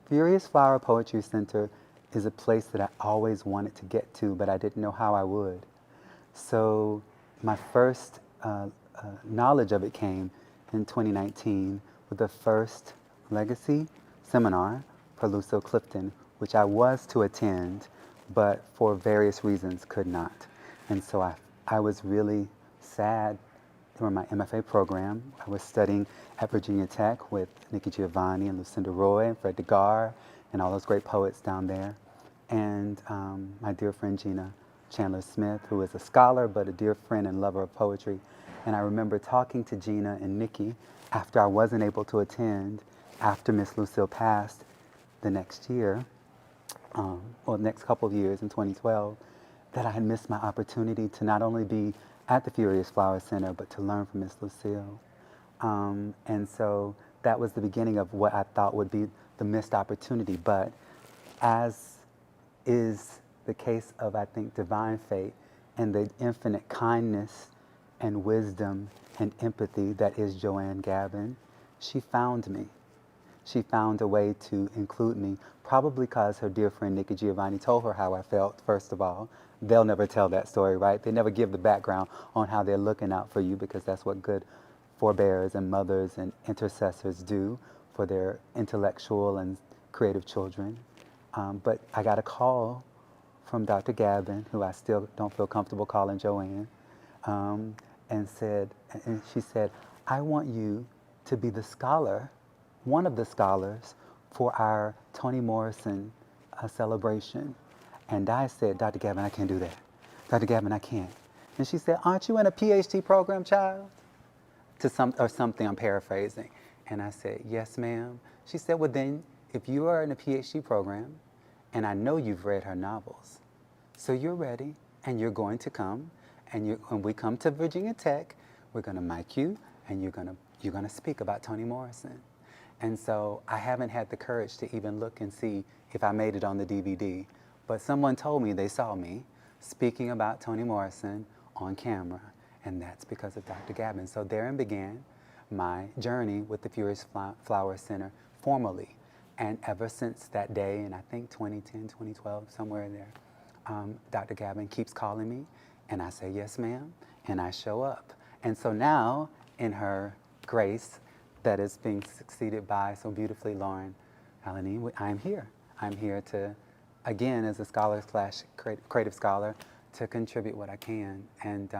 Furious Flower Poetry Center is a place that I always wanted to get to, but I didn't know how I would. So my first knowledge of it came in 2019 with the first Legacy seminar for Lucille Clifton, which I was to attend, but for various reasons could not. And so I was really sad during my MFA program. I was studying at Virginia Tech with Nikki Giovanni and Lucinda Roy and Fred DeGar and all those great poets down there. And my dear friend Gina Chandler Smith, who is a scholar but a dear friend and lover of poetry. And I remember talking to Gina and Nikki after I wasn't able to attend, after Miss Lucille passed the next year, or the next couple of years in 2012, that I had missed my opportunity to not only be at the Furious Flower Center, but to learn from Miss Lucille. And so that was the beginning of what I thought would be the missed opportunity. But as is the case of, I think, divine fate and the infinite kindness and wisdom and empathy that is Joanne Gavin, she found me. She found a way to include me, probably because her dear friend Nikki Giovanni told her how I felt, first of all. They'll never tell that story, right? They never give the background on how they're looking out for you, because that's what good forebears and mothers and intercessors do for their intellectual and creative children. But I got a call from Dr. Gavin, who I still don't feel comfortable calling Joanne, and she said, I want you to be the scholar, one of the scholars for our Toni Morrison celebration. And I said, Dr. Gavin, I can't do that. Dr. Gavin, I can't. And she said, aren't you in a PhD program, child? Or something, I'm paraphrasing. And I said, yes, ma'am. She said, well then, if you are in a PhD program, and I know you've read her novels, so you're ready, and you're going to come, and when we come to Virginia Tech, we're gonna mic you, and you're gonna speak about Toni Morrison. And so I haven't had the courage to even look and see if I made it on the DVD, but someone told me they saw me speaking about Toni Morrison on camera, and that's because of Dr. Gavin. So therein began my journey with the Furious Flower Center formally. And ever since that day, in I think 2010, 2012, somewhere in there, Dr. Gavin keeps calling me, and I say, yes, ma'am, and I show up. And so now, in her grace that is being succeeded by so beautifully Lauren Alanine, I'm here. I'm here to, again, as a scholar / creative scholar, to contribute what I can. And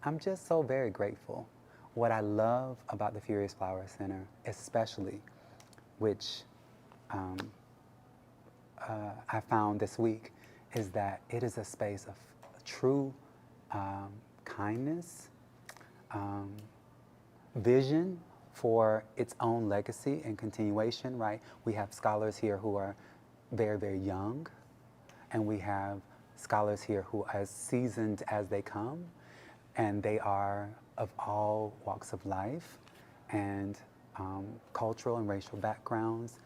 I'm just so very grateful. What I love about the Furious Flower Center, especially, which I found this week, is that it is a space of true kindness, vision for its own legacy and continuation, right? We have scholars here who are very, very young, and we have scholars here who are as seasoned as they come, and they are of all walks of life and cultural and racial backgrounds,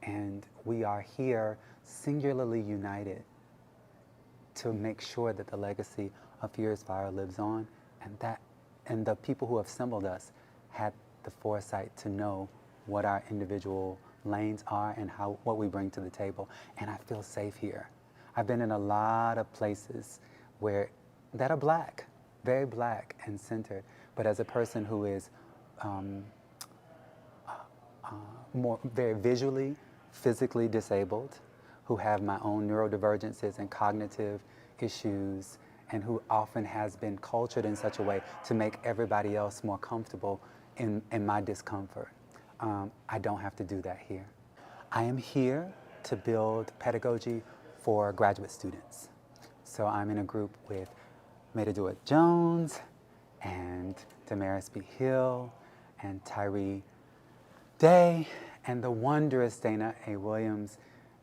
and we are here singularly united to make sure that the legacy of Furious Flower lives on, and the people who have assembled us had the foresight to know what our individual lanes are and what we bring to the table. And I feel safe here. I've been in a lot of places that are black, very black and centered, but as a person who is more very visually, physically disabled, who have my own neurodivergences and cognitive issues, and who often has been cultured in such a way to make everybody else more comfortable in my discomfort. I don't have to do that here. I am here to build pedagogy for graduate students. So I'm in a group with Maida Dewitt Jones and Damaris B. Hill and Tyree Day and the wondrous Dana A. Williams,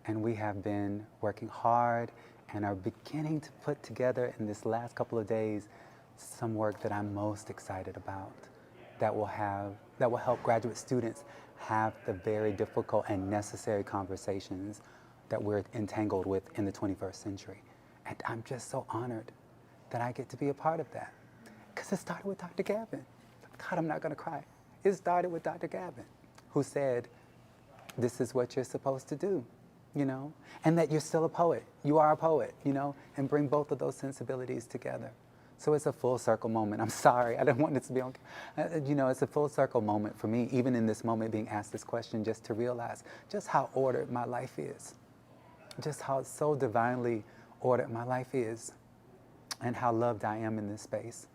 and we have been working hard and are beginning to put together in this last couple of days some work that I'm most excited about that will help graduate students have the very difficult and necessary conversations that we're entangled with in the 21st century. And I'm just so honored that I get to be a part of that. Because it started with Dr. Gavin. God, I'm not gonna cry. It started with Dr. Gavin, who said, this is what you're supposed to do, you know, and that you're still a poet. You are a poet, you know, and bring both of those sensibilities together. So it's a full circle moment. I'm sorry, I don't want it to be on, you know, it's a full circle moment for me, even in this moment being asked this question, just to realize just how ordered my life is, just how so divinely ordered my life is, and how loved I am in this space,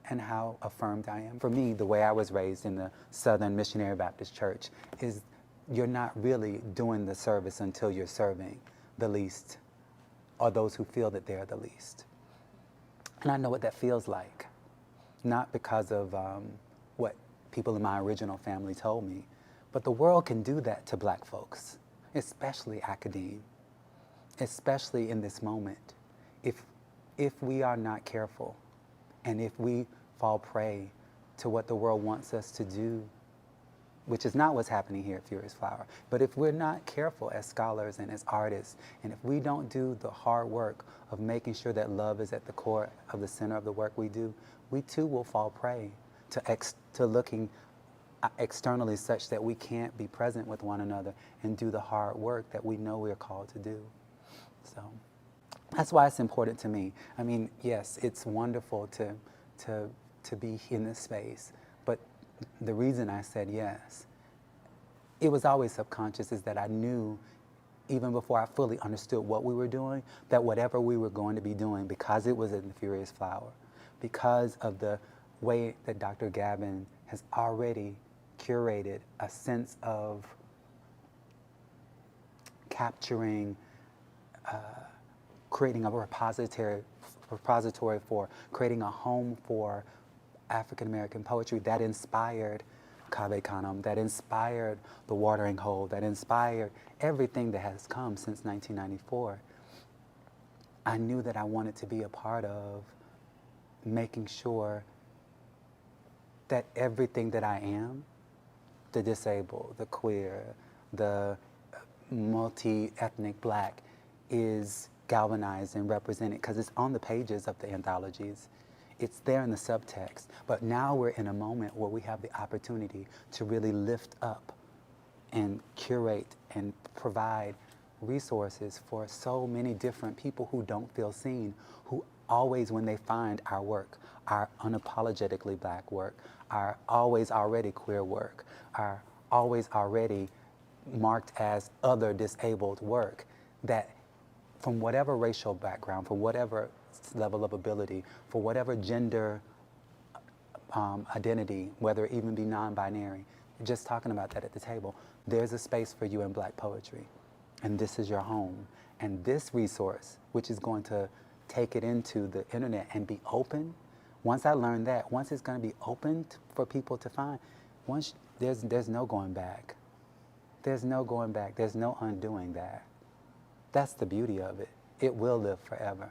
and how affirmed I am. For me, the way I was raised in the Southern Missionary Baptist Church is you're not really doing the service until you're serving the least, or those who feel that they're the least. And I know what that feels like, not because of what people in my original family told me, but the world can do that to black folks, especially academe, especially in this moment. If we are not careful, and if we fall prey to what the world wants us to do, which is not what's happening here at Furious Flower, but if we're not careful as scholars and as artists, and if we don't do the hard work of making sure that love is at the core of the center of the work we do, we too will fall prey to looking externally such that we can't be present with one another and do the hard work that we know we're called to do. So that's why it's important to me. I mean, yes, it's wonderful to be in this space, but the reason I said yes, it was always subconscious, is that I knew, even before I fully understood what we were doing, that whatever we were going to be doing, because it was in the Furious Flower, because of the way that Dr. Gavin has already curated a sense of capturing, creating a repository for creating a home for African American poetry that inspired Kaveh Khanum, that inspired The Watering Hole, that inspired everything that has come since 1994. I knew that I wanted to be a part of making sure that everything that I am, the disabled, the queer, the multi-ethnic black, is galvanized and represented, because it's on the pages of the anthologies. It's there in the subtext. But now we're in a moment where we have the opportunity to really lift up and curate and provide resources for so many different people who don't feel seen, who always, when they find our work, our unapologetically black work, our always already queer work, our always already marked as other disabled work, that from whatever racial background, for whatever level of ability, for whatever gender identity, whether it even be non-binary, just talking about that at the table, there's a space for you in black poetry. And this is your home. And this resource, which is going to take it into the internet and be open, once I learned that, once it's going to be open for people to find, once there's no going back. There's no going back. There's no undoing that. That's the beauty of it. It will live forever.